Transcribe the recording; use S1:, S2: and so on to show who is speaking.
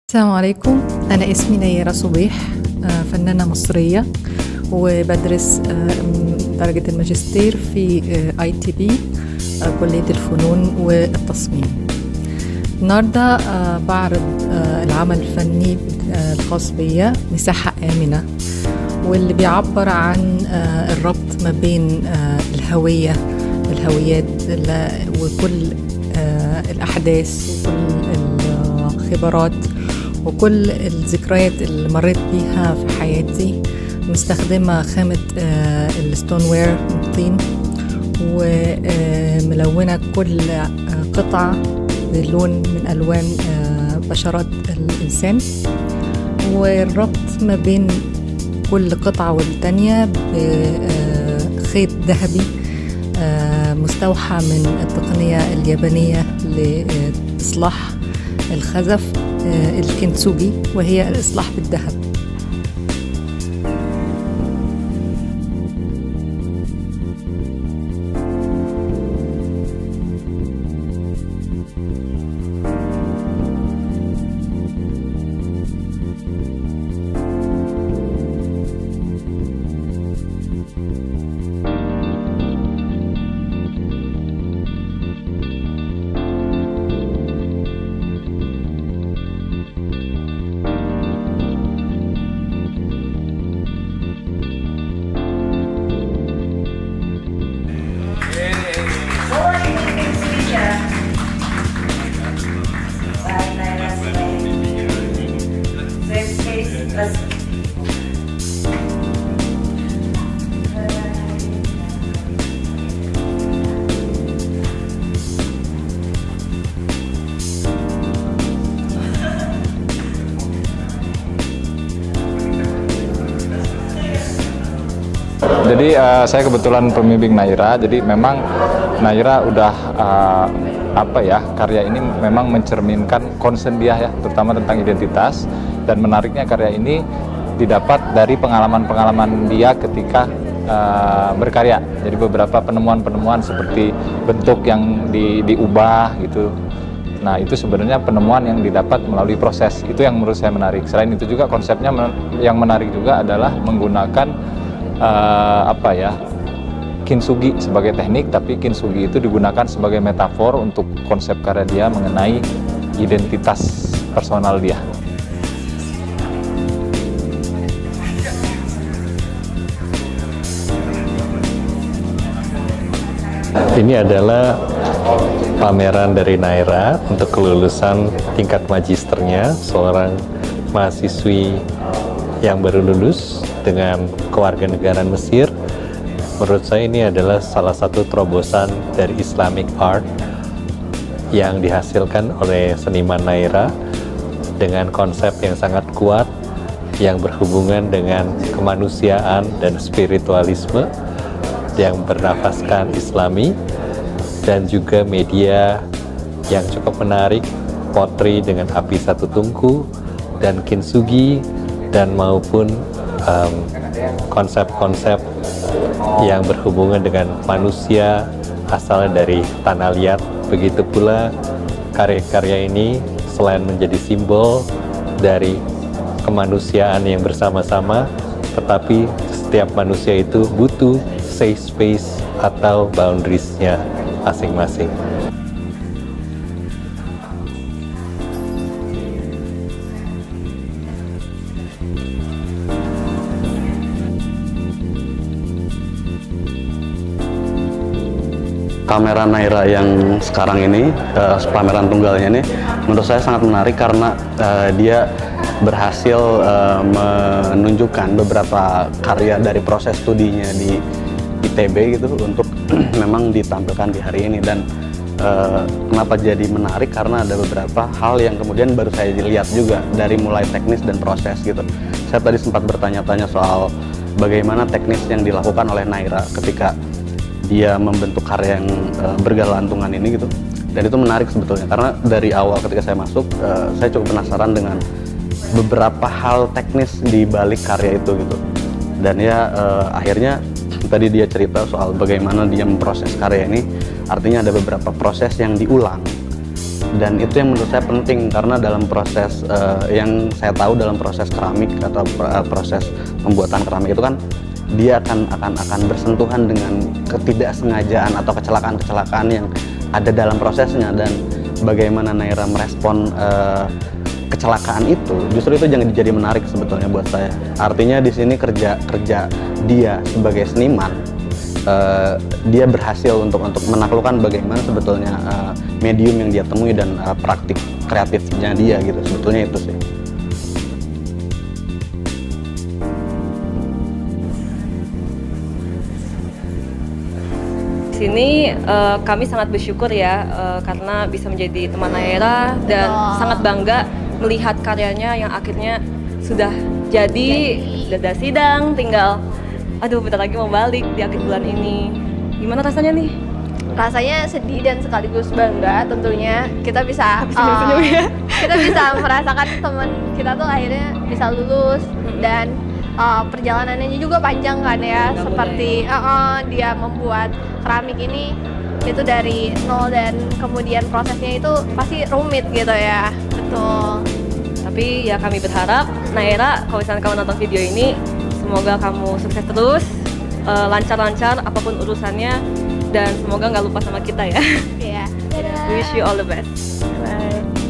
S1: السلام عليكم. أنا اسمي نيرة صبيح، فنانة مصرية وبدرس درجة الماجستير في ITB كلية الفنون والتصميم. النهاردة بعرض العمل الفني الخاص بيا مساحة آمنة، واللي بيعبر عن الربط ما بين الهويات وكل الأحداث وكل الخبرات وكل الذكريات اللي مريت بيها في حياتي. مستخدمة خامة الستون وير من الطين، وملونة كل قطعة بلون من ألوان بشرات الإنسان، والربط ما بين كل قطعة والتانية بخيط ذهبي مستوحى من التقنية اليابانية لإصلاح الخزف الكنتسوجي، وهي الإصلاح بالذهب.
S2: Jadi saya kebetulan pembimbing Naira, jadi memang Naira udah karya ini memang mencerminkan concern dia ya, terutama tentang identitas. Dan menariknya karya ini didapat dari pengalaman-pengalaman dia ketika berkarya. Jadi beberapa penemuan-penemuan seperti bentuk yang diubah gitu. Nah, itu sebenarnya penemuan yang didapat melalui proses. Itu yang menurut saya menarik. Selain itu juga konsepnya yang menarik juga adalah menggunakan kintsugi sebagai teknik, tapi kintsugi itu digunakan sebagai metafor untuk konsep karya dia mengenai identitas personal dia.
S3: Ini adalah pameran dari Naira untuk kelulusan tingkat magisternya, seorang mahasiswi yang baru lulus dengan kewarganegaraan Mesir. Menurut saya ini adalah salah satu terobosan dari Islamic art yang dihasilkan oleh seniman Naira dengan konsep yang sangat kuat yang berhubungan dengan kemanusiaan dan spiritualisme yang bernafaskan Islami, dan juga media yang cukup menarik, potri dengan api satu tungku dan kintsugi, dan maupun konsep-konsep yang berhubungan dengan manusia asalnya dari tanah liat. Begitu pula karya-karya ini selain menjadi simbol dari kemanusiaan yang bersama-sama, tetapi setiap manusia itu butuh safe space atau boundaries-nya masing-masing.
S4: Kamera Naira yang sekarang ini, pameran tunggalnya ini, menurut saya sangat menarik karena dia berhasil menunjukkan beberapa karya dari proses studinya di ITB gitu untuk memang ditampilkan di hari ini. Dan kenapa jadi menarik, karena ada beberapa hal yang kemudian baru saya lihat juga dari mulai teknis dan proses gitu. Saya tadi sempat bertanya-tanya soal bagaimana teknis yang dilakukan oleh Naira ketika dia membentuk karya yang bergelantungan ini gitu. Dan itu menarik sebetulnya, karena dari awal ketika saya masuk, saya cukup penasaran dengan beberapa hal teknis di balik karya itu gitu. Dan ya akhirnya tadi dia cerita soal bagaimana dia memproses karya ini, artinya ada beberapa proses yang diulang Dan itu yang menurut saya penting karena dalam proses yang saya tahu dalam proses keramik atau proses pembuatan keramik itu kan dia akan bersentuhan dengan ketidaksengajaan atau kecelakaan-kecelakaan yang ada dalam prosesnya, dan bagaimana Naira merespon kecelakaan itu justru itu jadi menarik sebetulnya buat saya. Artinya di sini kerja dia sebagai seniman, dia berhasil untuk menaklukkan bagaimana sebetulnya medium yang dia temui dan praktik kreatifnya dia gitu, sebetulnya itu sih.
S5: Di sini kami sangat bersyukur ya karena bisa menjadi teman Naira dan sangat bangga melihat karyanya yang akhirnya sudah jadi, sudah sidang, tinggal aduh bentar lagi mau balik di akhir bulan ini. Gimana rasanya nih?
S6: Rasanya sedih dan sekaligus bangga tentunya. Kita bisa
S5: Senyum-senyum ya.
S6: kita bisa merasakan teman kita tuh akhirnya bisa lulus, dan perjalanannya juga panjang kan ya.
S5: Nggak
S6: seperti dia membuat keramik ini itu dari nol, dan kemudian prosesnya itu pasti rumit gitu ya. Betul.
S5: Tapi ya kami berharap Naira, kalau misalnya kamu nonton video ini, semoga kamu sukses terus, lancar-lancar apapun urusannya, dan semoga nggak lupa sama kita ya.
S6: Iya.
S5: Wish you all the best. Bye.